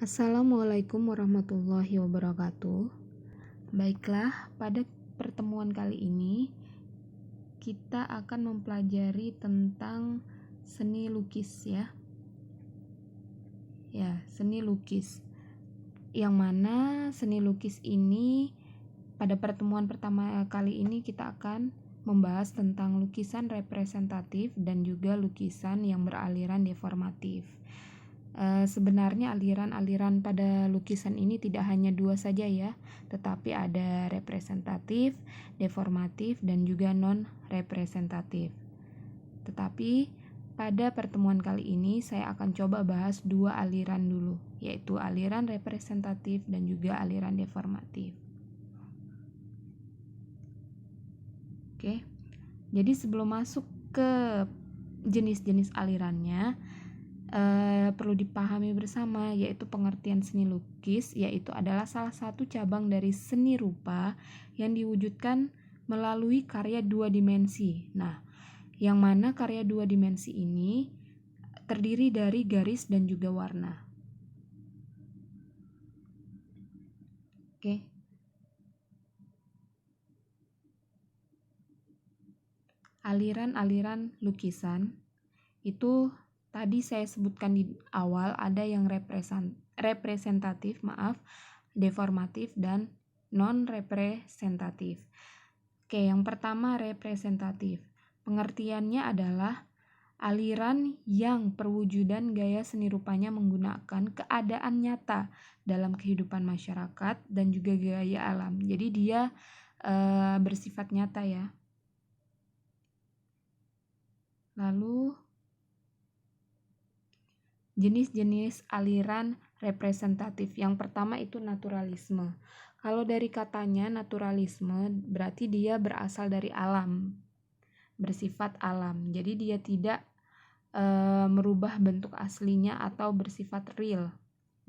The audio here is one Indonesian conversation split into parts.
Assalamualaikum warahmatullahi wabarakatuh. Baiklah, pada pertemuan kali ini kita akan mempelajari tentang seni lukis ya. Seni lukis. Yang mana seni lukis ini pada pertemuan pertama kali ini kita akan membahas tentang lukisan representatif dan juga lukisan yang beraliran deformatif. Sebenarnya aliran-aliran pada lukisan ini tidak hanya dua saja ya, tetapi ada representatif, deformatif, dan juga non-representatif. Tetapi pada pertemuan kali ini saya akan coba bahas dua aliran dulu, yaitu aliran representatif dan juga aliran deformatif. Oke, jadi sebelum masuk ke jenis-jenis alirannya, perlu dipahami bersama, yaitu pengertian seni lukis yaitu adalah salah satu cabang dari seni rupa yang diwujudkan melalui karya dua dimensi. Nah, yang mana karya dua dimensi ini terdiri dari garis dan juga warna. Oke. Aliran-aliran lukisan itu tadi saya sebutkan di awal, ada yang representatif, deformatif, dan non-representatif. Oke, yang pertama representatif. Pengertiannya adalah aliran yang perwujudan gaya seni rupanya menggunakan keadaan nyata dalam kehidupan masyarakat dan juga gaya alam. Jadi dia bersifat nyata ya. Lalu jenis-jenis aliran representatif. Yang pertama itu naturalisme. Kalau dari katanya naturalisme berarti dia berasal dari alam, bersifat alam. Jadi dia tidak merubah bentuk aslinya atau bersifat real.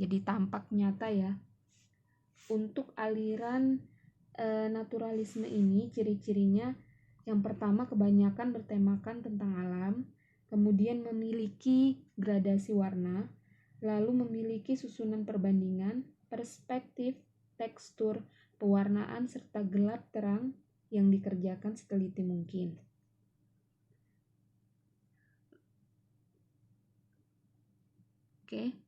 Jadi tampak nyata ya. Untuk aliran naturalisme ini ciri-cirinya yang pertama kebanyakan bertemakan tentang alam, kemudian memiliki gradasi warna, lalu memiliki susunan perbandingan, perspektif, tekstur, pewarnaan, serta gelap terang yang dikerjakan seteliti mungkin. Oke.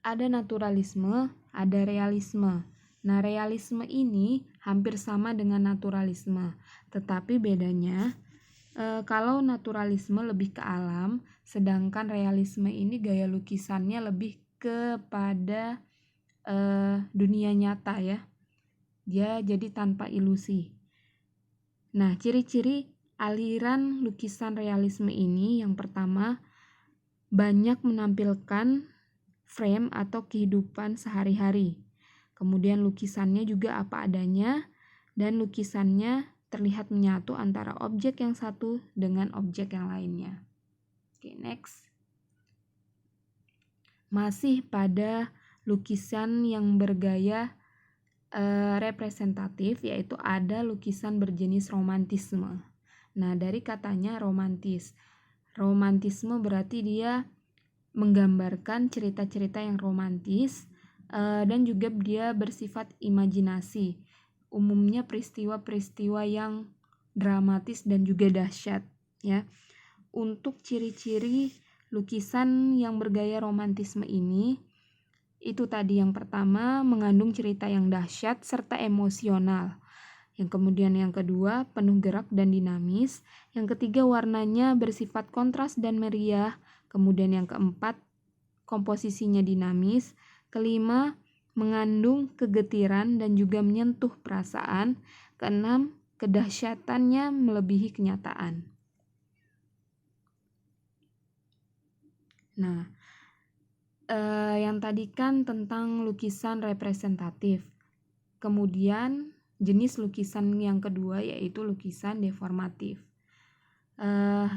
Ada naturalisme, ada realisme. Nah, realisme ini hampir sama dengan naturalisme, tetapi bedanya kalau naturalisme lebih ke alam, sedangkan realisme ini gaya lukisannya lebih kepada dunia nyata ya. Dia jadi tanpa ilusi. Nah, ciri-ciri aliran lukisan realisme ini yang pertama banyak menampilkan frame atau kehidupan sehari-hari. Kemudian lukisannya juga apa adanya dan lukisannya terlihat menyatu antara objek yang satu dengan objek yang lainnya. Oke, next. Masih pada lukisan yang bergaya representatif, yaitu ada lukisan berjenis romantisme. Nah, dari katanya romantis. Romantisme berarti dia menggambarkan cerita-cerita yang romantis dan juga dia bersifat imajinasi. Umumnya peristiwa-peristiwa yang dramatis dan juga dahsyat ya. Untuk ciri-ciri lukisan yang bergaya romantisme ini itu tadi yang pertama mengandung cerita yang dahsyat serta emosional. Yang kemudian yang kedua penuh gerak dan dinamis. Yang ketiga warnanya bersifat kontras dan meriah. Kemudian yang keempat komposisinya dinamis. Kelima mengandung kegetiran dan juga menyentuh perasaan. Keenam kedahsyatannya melebihi kenyataan. Nah, yang tadi kan tentang lukisan representatif. Kemudian jenis lukisan yang kedua yaitu lukisan deformatif.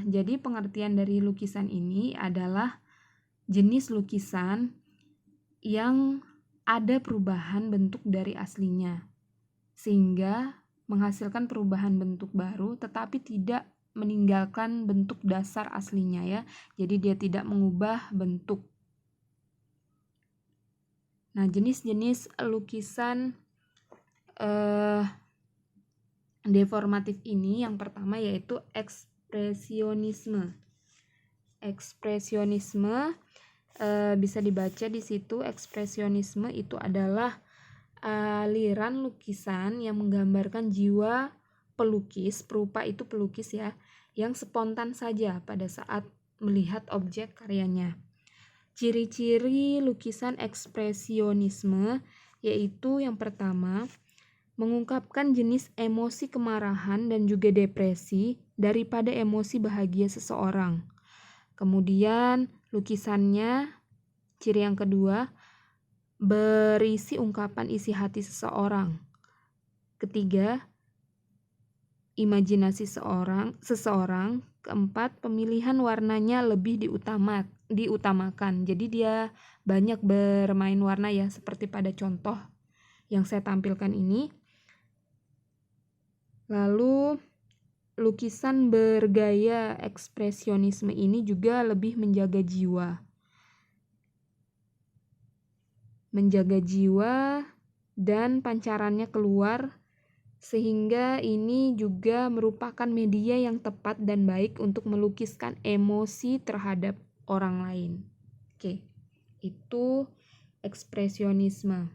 Jadi pengertian dari lukisan ini adalah jenis lukisan yang ada perubahan bentuk dari aslinya, sehingga menghasilkan perubahan bentuk baru tetapi tidak meninggalkan bentuk dasar aslinya ya. Jadi dia tidak mengubah bentuk. Nah, jenis-jenis lukisan deformatif ini yang pertama yaitu ekspresionisme. Ekspresionisme bisa dibaca di situ. Ekspresionisme itu adalah aliran lukisan yang menggambarkan jiwa pelukis, perupa itu pelukis ya, yang spontan saja pada saat melihat objek karyanya. Ciri-ciri lukisan ekspresionisme yaitu yang pertama, mengungkapkan jenis emosi kemarahan dan juga depresi daripada emosi bahagia seseorang. Kemudian lukisannya, ciri yang kedua, berisi ungkapan isi hati seseorang. Ketiga, imajinasi seseorang. Keempat, pemilihan warnanya lebih diutamakan. Jadi dia banyak bermain warna ya, seperti pada contoh yang saya tampilkan ini. Lalu lukisan bergaya ekspresionisme ini juga lebih menjaga jiwa dan pancarannya keluar, sehingga ini juga merupakan media yang tepat dan baik untuk melukiskan emosi terhadap orang lain. Oke, itu ekspresionisme.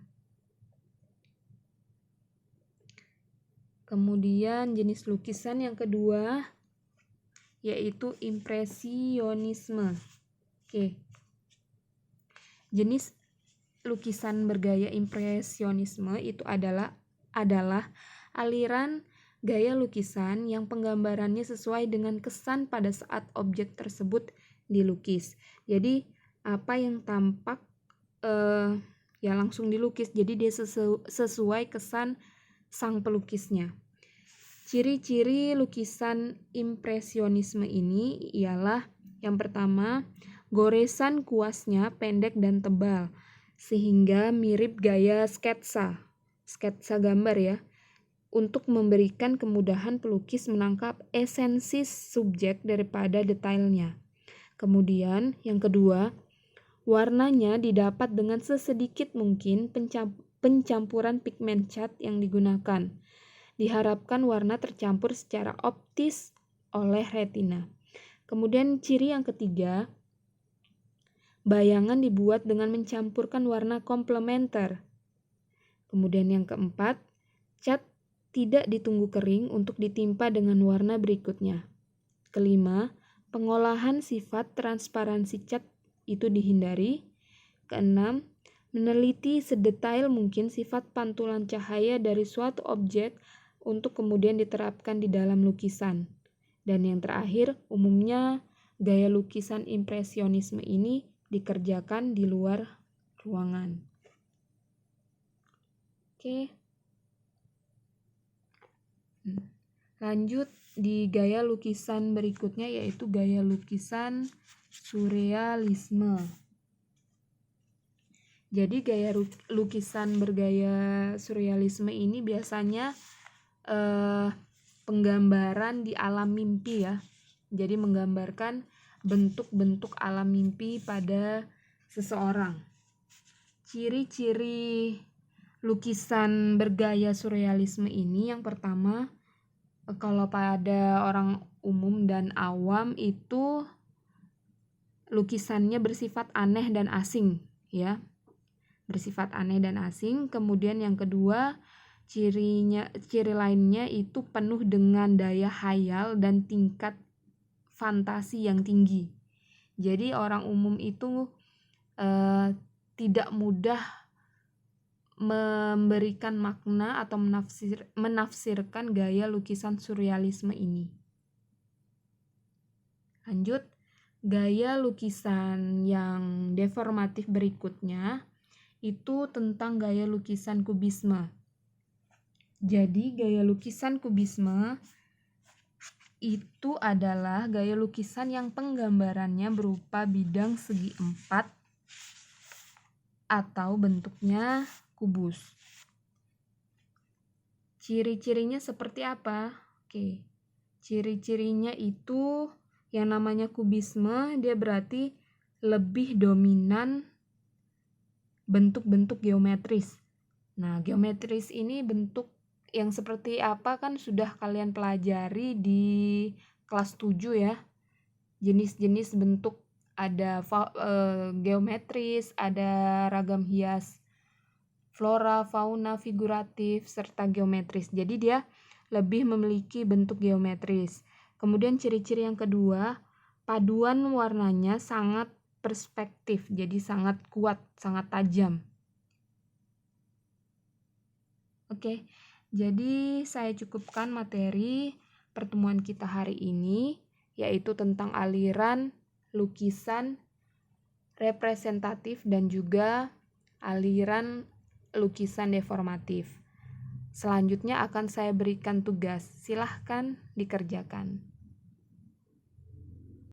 Kemudian jenis lukisan yang kedua yaitu impresionisme. Oke. Jenis lukisan bergaya impresionisme itu adalah aliran gaya lukisan yang penggambarannya sesuai dengan kesan pada saat objek tersebut dilukis. Jadi apa yang tampak ya langsung dilukis. Jadi dia sesuai kesan sang pelukisnya. Ciri-ciri lukisan impresionisme ini ialah yang pertama, goresan kuasnya pendek dan tebal sehingga mirip gaya sketsa gambar ya, untuk memberikan kemudahan pelukis menangkap esensi subjek daripada detailnya. Kemudian yang kedua, warnanya didapat dengan sesedikit mungkin pencampuran pigmen cat yang digunakan. Diharapkan warna tercampur secara optis oleh retina. Kemudian ciri yang ketiga, bayangan dibuat dengan mencampurkan warna komplementer. Kemudian yang keempat, cat tidak ditunggu kering untuk ditimpa dengan warna berikutnya. Kelima, pengolahan sifat transparansi cat itu dihindari. Keenam, meneliti sedetail mungkin sifat pantulan cahaya dari suatu objek untuk kemudian diterapkan di dalam lukisan. Dan yang terakhir, umumnya gaya lukisan impresionisme ini dikerjakan di luar ruangan. Oke. Lanjut di gaya lukisan berikutnya yaitu gaya lukisan surrealisme. Jadi gaya lukisan bergaya surrealisme ini biasanya penggambaran di alam mimpi ya. Jadi menggambarkan bentuk-bentuk alam mimpi pada seseorang. Ciri-ciri lukisan bergaya surrealisme ini yang pertama, kalau pada orang umum dan awam itu lukisannya bersifat aneh dan asing ya. Bersifat aneh dan asing. Kemudian yang kedua, ciri lainnya itu penuh dengan daya khayal dan tingkat fantasi yang tinggi. Jadi orang umum itu tidak mudah memberikan makna atau menafsirkan gaya lukisan surrealisme ini. Lanjut, gaya lukisan yang deformatif berikutnya itu tentang gaya lukisan kubisme. Jadi gaya lukisan kubisme itu adalah gaya lukisan yang penggambarannya berupa bidang segi empat atau bentuknya kubus. Ciri-cirinya seperti apa? Oke. Ciri-cirinya itu yang namanya kubisme, dia berarti lebih dominan bentuk-bentuk geometris. Nah, geometris ini bentuk yang seperti apa kan sudah kalian pelajari di kelas 7 ya. Jenis-jenis bentuk ada geometris, ada ragam hias, flora, fauna, figuratif, serta geometris. Jadi dia lebih memiliki bentuk geometris. Kemudian ciri-ciri yang kedua, paduan warnanya sangat perspektif, jadi sangat kuat, sangat tajam. Oke, jadi saya cukupkan materi pertemuan kita hari ini, yaitu tentang aliran lukisan representatif dan juga aliran lukisan deformatif. Selanjutnya akan saya berikan tugas, silahkan dikerjakan.